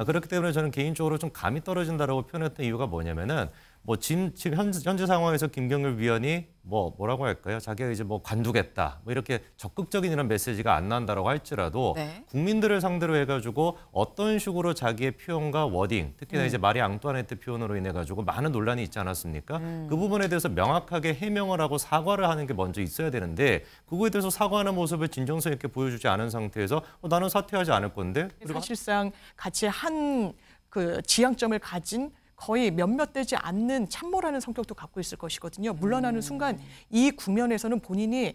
그렇기 때문에 저는 개인적으로 좀 감이 떨어진다라고 표현했던 이유가 뭐냐면은 뭐 지금 현재 상황에서 김경률 위원이 뭐라고 할까요? 자기가 이제 뭐 관두겠다, 뭐 이렇게 적극적인 이런 메시지가 안 나온다라고 할지라도 네. 국민들을 상대로 해가지고 어떤 식으로 자기의 표현과 워딩, 특히나 이제 마리 앙뚜아네트 표현으로 인해 가지고 많은 논란이 있지 않았습니까? 그 부분에 대해서 명확하게 해명을 하고 사과를 하는 게 먼저 있어야 되는데 그거에 대해서 사과하는 모습을 진정성 있게 보여주지 않은 상태에서 나는 사퇴하지 않을 건데. 사실상 같이 한 그 지향점을 가진 거의 몇몇 되지 않는 참모라는 성격도 갖고 있을 것이거든요. 물러나는 순간 이 국면에서는 본인의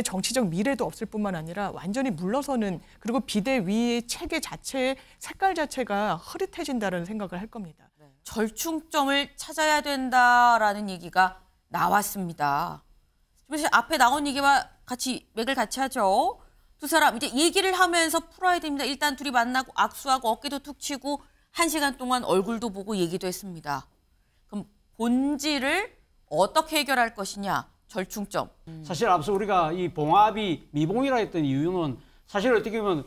정치적 미래도 없을 뿐만 아니라 완전히 물러서는, 그리고 비대위 체계 자체의 색깔 자체가 흐릿해진다는 생각을 할 겁니다. 절충점을 찾아야 된다라는 얘기가 나왔습니다. 그래서 앞에 나온 얘기와 같이 맥을 같이 하죠. 두 사람 이제 얘기를 하면서 풀어야 됩니다. 일단 둘이 만나고 악수하고 어깨도 툭 치고 1시간 동안 얼굴도 보고 얘기도 했습니다. 그럼 본질을 어떻게 해결할 것이냐, 절충점. 사실 앞서 우리가 이 봉합이 미봉이라 했던 이유는 사실 어떻게 보면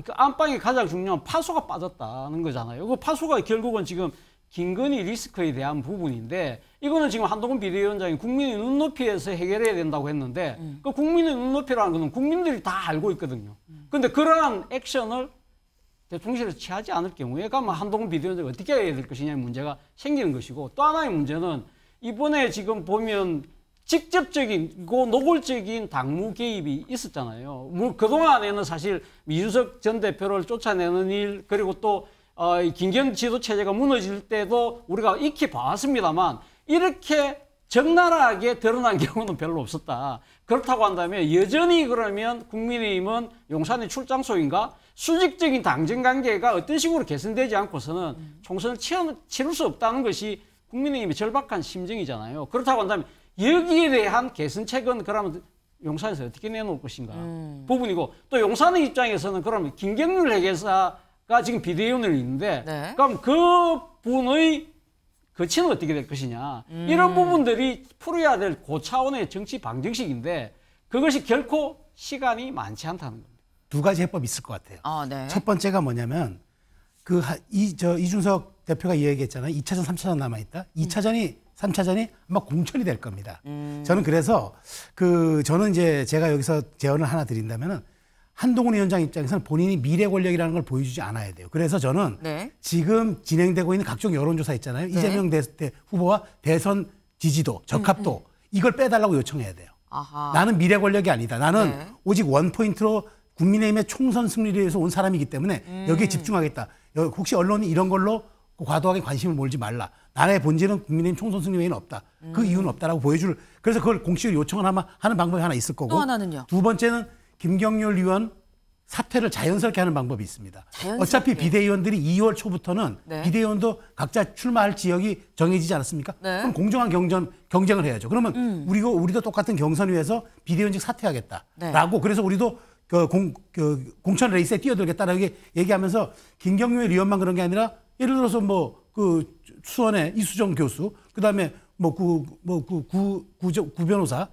그 안방에 가장 중요한 파수가 빠졌다는 거잖아요. 그 파수가 결국은 지금 김건희 리스크에 대한 부분인데, 이거는 지금 한동훈 비대위원장이 국민의 눈높이에서 해결해야 된다고 했는데 그 국민의 눈높이라는 거는 국민들이 다 알고 있거든요. 그런데 그러한 액션을 대통령실에서 취하지 않을 경우에 그러면 한동훈 비대위원장이 어떻게 해야 될 것이냐의 문제가 생기는 것이고, 또 하나의 문제는 이번에 지금 보면 직접적인 노골적인 당무 개입이 있었잖아요. 그동안에는 사실 이준석 전 대표를 쫓아내는 일, 그리고 또 김경 지도 체제가 무너질 때도 우리가 익히 봐왔습니다만 이렇게 적나라하게 드러난 경우는 별로 없었다. 그렇다고 한다면 여전히 그러면 국민의힘은 용산의 출장소인가? 수직적인 당정 관계가 어떤 식으로 개선되지 않고서는 총선을 치를 수 없다는 것이 국민의힘의 절박한 심정이잖아요. 그렇다고 한다면 여기에 대한 개선책은 그러면 용산에서 어떻게 내놓을 것인가 부분이고, 또 용산의 입장에서는 그러면 김경률 회계사가 지금 비대위원으로 있는데 네. 그럼 그 분의 거치는 어떻게 될 것이냐, 이런 부분들이 풀어야 될 고차원의 정치 방정식인데 그것이 결코 시간이 많지 않다는 겁니다. 두 가지 해법이 있을 것 같아요. 네. 첫 번째가 뭐냐면 이준석 대표가 얘기했잖아요. 2차전, 3차전 남아있다. 2차전이 3차전이 아마 공천이 될 겁니다. 저는 그래서 저는 이제 제가 여기서 제언을 하나 드린다면은 한동훈 위원장 입장에서는 본인이 미래 권력이라는 걸 보여주지 않아야 돼요. 그래서 저는 지금 진행되고 있는 각종 여론조사 있잖아요. 이재명 후보와 대선 지지도, 적합도 이걸 빼달라고 요청해야 돼요. 나는 미래 권력이 아니다. 나는 오직 원포인트로 국민의힘의 총선 승리를 위해서 온 사람이기 때문에 여기에 집중하겠다. 혹시 언론이 이런 걸로 과도하게 관심을 몰지 말라. 나의 본질은 국민의힘 총선 승리 외에는 없다. 그 이유는 없다라고 보여줄. 그래서 그걸 공식으로 요청을 하는 방법이 하나 있을 거고. 또 하나는요? 두 번째는 김경률 의원 사퇴를 자연스럽게 하는 방법이 있습니다. 자연스럽게. 어차피 비대위원들이 2월 초부터는 비대위원도 각자 출마할 지역이 정해지지 않았습니까? 그럼 공정한 경쟁을 해야죠. 그러면 우리도 똑같은 경선위에서 비대위원직 사퇴하겠다라고. 그래서 우리도 공천 레이스에 뛰어들겠다라고 얘기하면서 김경률 의원만 그런 게 아니라 예를 들어서 수원의 이수정 교수, 그다음에 구 변호사,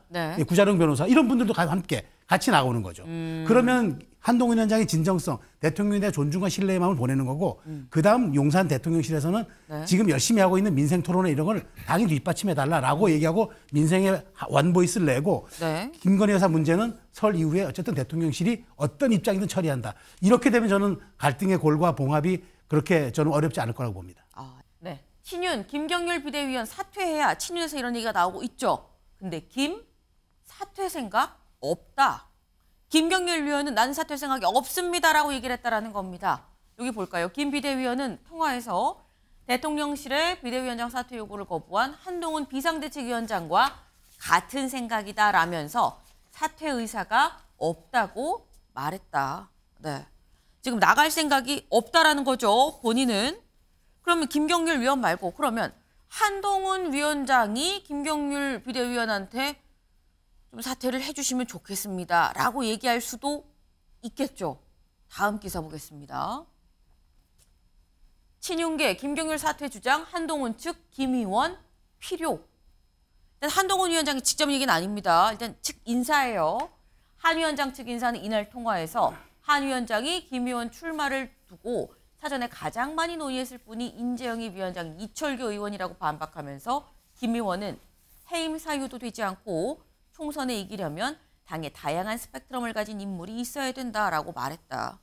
구자룡 변호사 이런 분들도 함께 같이 나오는 거죠. 그러면 한동훈 위원장의 진정성, 대통령에 대한 존중과 신뢰의 마음을 보내는 거고, 그다음 용산 대통령실에서는 지금 열심히 하고 있는 민생 토론회 이런 걸 당연히 뒷받침해달라라고 얘기하고 민생의 원보이스를 내고, 김건희 여사 문제는 설 이후에 어쨌든 대통령실이 어떤 입장이든 처리한다. 이렇게 되면 저는 갈등의 골과 봉합이 그렇게 저는 어렵지 않을 거라고 봅니다. 네. 친윤, 김경률 비대위원 사퇴해야 친윤에서 이런 얘기가 나오고 있죠. 근데 사퇴 생각 없다. 김경률 위원은 난 사퇴 생각이 없습니다라고 얘기를 했다라는 겁니다. 여기 볼까요? 김 비대위원은 통화에서 대통령실의 비대위원장 사퇴 요구를 거부한 한동훈 비상대책위원장과 같은 생각이다라면서 사퇴 의사가 없다고 말했다. 네. 지금 나갈 생각이 없다라는 거죠, 본인은. 그러면 김경률 위원 말고 그러면 한동훈 위원장이 김경률 비대위원한테 좀 사퇴를 해주시면 좋겠습니다라고 얘기할 수도 있겠죠. 다음 기사 보겠습니다. 친윤계 김경률 사퇴 주장 한동훈 측 김 의원 필요. 일단 한동훈 위원장이 직접 얘기는 아닙니다. 일단 측 인사예요. 한 위원장 측 인사는 이날 통화에서 한 위원장이 김 의원 출마를 두고 사전에 가장 많이 논의했을 분이 인재영입 위원장 이철규 의원이라고 반박하면서 김 의원은 해임 사유도 되지 않고 총선에 이기려면 당에 다양한 스펙트럼을 가진 인물이 있어야 된다라고 말했다.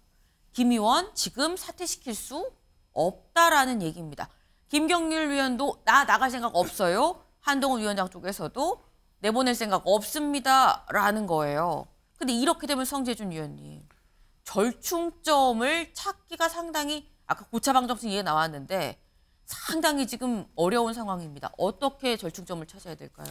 김 의원 지금 사퇴시킬 수 없다라는 얘기입니다. 김경률 위원도 나갈 생각 없어요. 한동훈 위원장 쪽에서도 내보낼 생각 없습니다라는 거예요. 근데 이렇게 되면 성재준 위원님 절충점을 찾기가 상당히 아까 고차방정식 얘기 나왔는데 상당히 지금 어려운 상황입니다. 어떻게 절충점을 찾아야 될까요?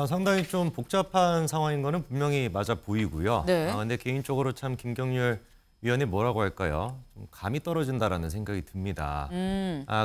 상당히 좀 복잡한 상황인 거는 분명히 맞아 보이고요. 네. 근데 개인적으로 참 김경률 위원이 뭐라고 할까요? 좀 감이 떨어진다라는 생각이 듭니다.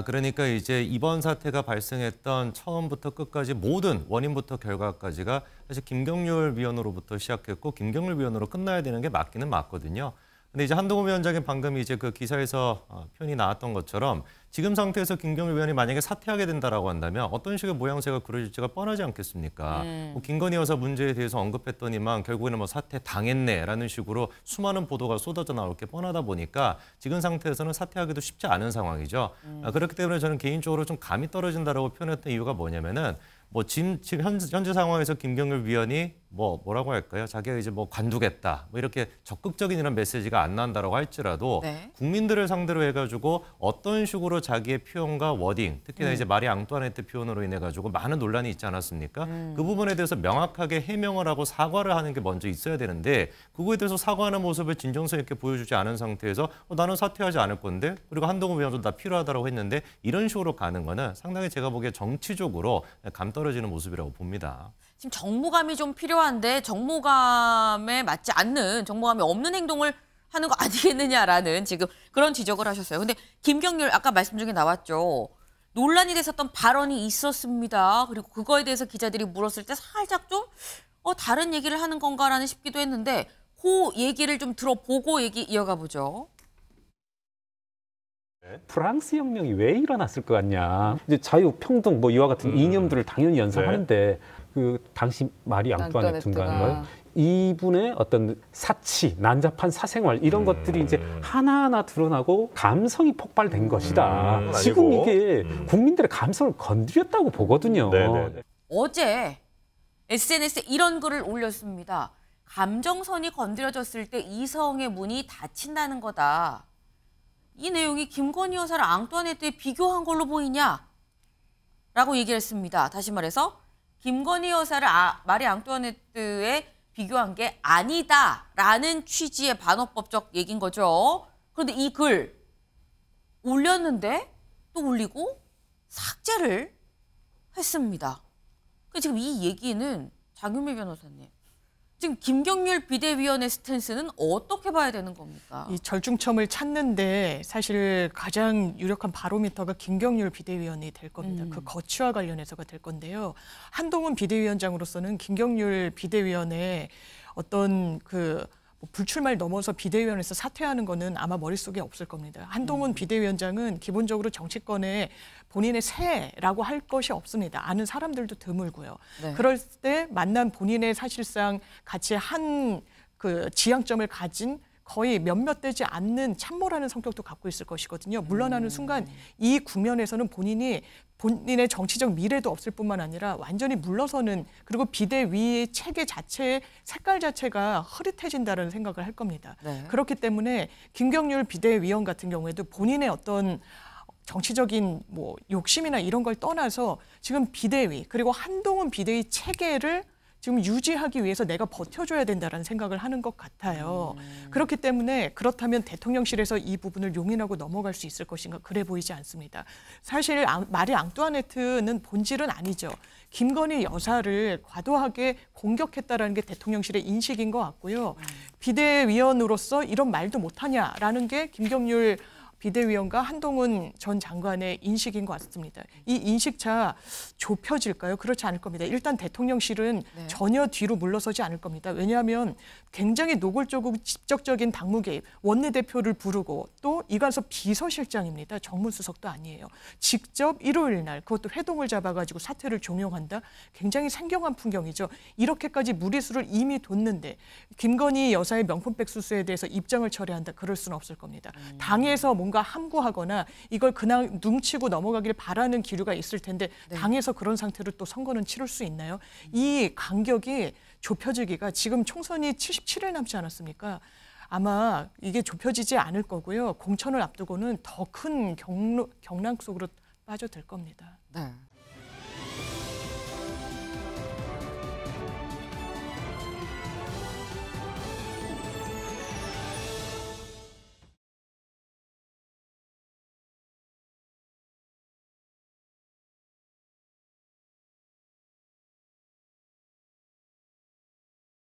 그러니까 이제 이번 사태가 발생했던 처음부터 끝까지 모든 원인부터 결과까지가 사실 김경률 위원으로부터 시작했고 김경률 위원으로 끝나야 되는 게 맞기는 맞거든요. 근데 이제 한동훈 위원장이 방금 이제 그 기사에서 표현이 나왔던 것처럼 지금 상태에서 김경률 위원이 만약에 사퇴하게 된다라고 한다면 어떤 식의 모양새가 그려질지가 뻔하지 않겠습니까? 뭐 김건희 여사 문제에 대해서 언급했더니만 결국에는 뭐 사퇴 당했네라는 식으로 수많은 보도가 쏟아져 나올 게 뻔하다 보니까 지금 상태에서는 사퇴하기도 쉽지 않은 상황이죠. 그렇기 때문에 저는 개인적으로 좀 감이 떨어진다라고 표현했던 이유가 뭐냐면은 뭐 지금 현재 상황에서 김경률 위원이 뭐라고 할까요? 자기가 이제 뭐 관두겠다, 뭐 이렇게 적극적인 이런 메시지가 안 나온다라고 할지라도 네. 국민들을 상대로 해가지고 어떤 식으로 자기의 표현과 워딩, 특히나 이제 마리 앙뚜아네트 표현으로 인해 가지고 많은 논란이 있지 않았습니까? 그 부분에 대해서 명확하게 해명을 하고 사과를 하는 게 먼저 있어야 되는데 그거에 대해서 사과하는 모습을 진정성 있게 보여주지 않은 상태에서 나는 사퇴하지 않을 건데 그리고 한동훈 위원도 나 필요하다고 했는데 이런 식으로 가는 거는 상당히 제가 보기에 정치적으로 감 떨어지는 모습이라고 봅니다. 지금 정무감이 좀 필요한데 정무감에 맞지 않는 정무감이 없는 행동을 하는 거 아니겠느냐라는 지금 그런 지적을 하셨어요. 근데 김경률 아까 말씀 중에 나왔죠. 논란이 됐었던 발언이 있었습니다. 그리고 그거에 대해서 기자들이 물었을 때 살짝 좀 다른 얘기를 하는 건가라는 싶기도 했는데 그 얘기를 좀 들어보고 얘기 이어가 보죠. 프랑스 혁명이 왜 일어났을 것 같냐. 이제 자유, 평등 뭐 이와 같은 이념들을 당연히 연상하는데 그 당시 마리 앙뚜아네트인가요? 이분의 어떤 사치, 난잡한 사생활 이런 것들이 이제 하나하나 드러나고 감성이 폭발된 것이다. 지금 이게 국민들의 감성을 건드렸다고 보거든요. 어제 SNS에 이런 글을 올렸습니다. 감정선이 건드려졌을 때 이성의 문이 닫힌다는 거다. 이 내용이 김건희 여사를 앙뚜아네트에 비교한 걸로 보이냐? 라고 얘기를 했습니다. 다시 말해서 김건희 여사를 마리 앙뚜아네트에 비교한 게 아니다라는 취지의 반어법적 얘기인 거죠. 그런데 이 글 올렸는데 또 올리고 삭제를 했습니다. 지금 이 얘기는 장윤미 변호사님, 지금 김경률 비대위원의 스탠스는 어떻게 봐야 되는 겁니까? 이 절충점을 찾는데 사실 가장 유력한 바로미터가 김경률 비대위원이 될 겁니다. 그 거취와 관련해서가 될 건데요. 한동훈 비대위원장으로서는 김경률 비대위원의 어떤 불출마를 넘어서 비대위원에서 사퇴하는 거는 아마 머릿속에 없을 겁니다. 한동훈 비대위원장은 기본적으로 정치권에 본인의 새라고 할 것이 없습니다. 아는 사람들도 드물고요. 네. 그럴 때 만난 본인의 사실상 같이 한 지향점을 가진 거의 몇몇 되지 않는 참모라는 성격도 갖고 있을 것이거든요. 물러나는 순간 이 국면에서는 본인의 정치적 미래도 없을 뿐만 아니라 완전히 물러서는, 그리고 비대위 체계 자체의 색깔 자체가 흐릿해진다는 생각을 할 겁니다. 네. 그렇기 때문에 김경률 비대위원 같은 경우에도 본인의 어떤 정치적인 욕심이나 이런 걸 떠나서 지금 비대위 그리고 한동훈 비대위 체계를 지금 유지하기 위해서 내가 버텨줘야 된다는 생각을 하는 것 같아요. 그렇기 때문에 그렇다면 대통령실에서 이 부분을 용인하고 넘어갈 수 있을 것인가, 그래 보이지 않습니다. 사실 마리 앙뚜아네트는 본질은 아니죠. 김건희 여사를 과도하게 공격했다라는 게 대통령실의 인식인 것 같고요. 비대위원으로서 이런 말도 못하냐라는 게 김경률 비대위원과 한동훈 전 장관의 인식인 것 같습니다. 이 인식차 좁혀질까요? 그렇지 않을 겁니다. 일단 대통령실은 전혀 뒤로 물러서지 않을 겁니다. 왜냐하면 굉장히 노골적이고 직접적인 당무 개입, 원내대표를 부르고 또 이관섭 비서실장입니다. 정무수석도 아니에요. 직접 일요일 날 그것도 회동을 잡아가지고 사퇴를 종용한다. 굉장히 생경한 풍경이죠. 이렇게까지 무리수를 이미 뒀는데 김건희 여사의 명품백 수수에 대해서 입장을 철회한다. 그럴 수는 없을 겁니다. 당에서 뭔가 뭔가 함구하거나 이걸 그냥 눈치고 넘어가길 바라는 기류가 있을 텐데 당에서 그런 상태로 또 선거는 치를 수 있나요? 이 간격이 좁혀지기가 지금 총선이 77일 남지 않았습니까? 아마 이게 좁혀지지 않을 거고요. 공천을 앞두고는 더 큰 경랑 속으로 빠져들 겁니다. 네.